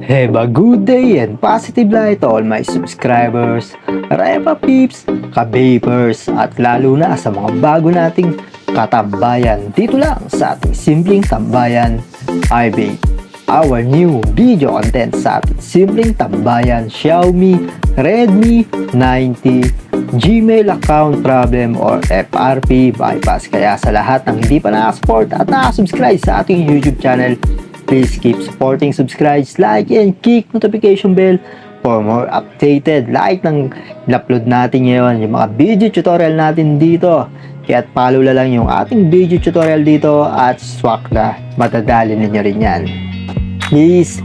Have a good day and positive light to all my subscribers, Repa Peeps, ka-vapers, at lalo na sa mga bago nating katambayan dito lang sa ating simpleng tambayan, iVape. Our new video content sa ating simpleng tambayan, Xiaomi Redmi 90 Gmail account problem or FRP bypass. Kaya sa lahat ng hindi pa nakasupport at nakasubscribe sa ating YouTube channel, please keep supporting, subscribe, like, and click notification bell for more updated like ng upload natin ngayon, yung mga video tutorial natin dito. Kaya follow na lang yung ating video tutorial dito at swak na matadali ninyo rin yan. Please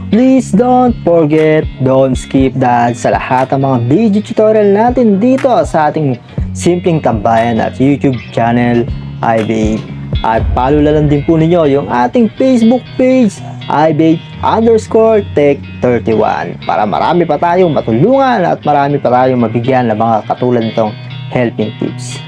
don't forget, don't skip dahil sa lahat ng mga video tutorial natin dito sa ating simpleng tambayan at YouTube channel, iVape. At follow na lang din po ninyo yung ating Facebook page, iVape_Tech31 para marami pa tayong matulungan at marami pa tayong mabigyan ng mga katulad nitong helping tips.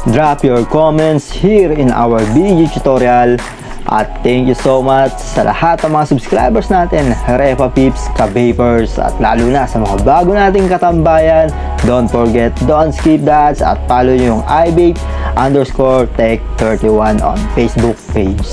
drop your comments here in our video tutorial. At thank you so much sa lahat ng mga subscribers natin, Repa Peeps, ka-vapers, at lalo na sa mga bago nating katambayan. Don't forget, don't skip that, at follow nyo yung ivape_tech31 on Facebook page.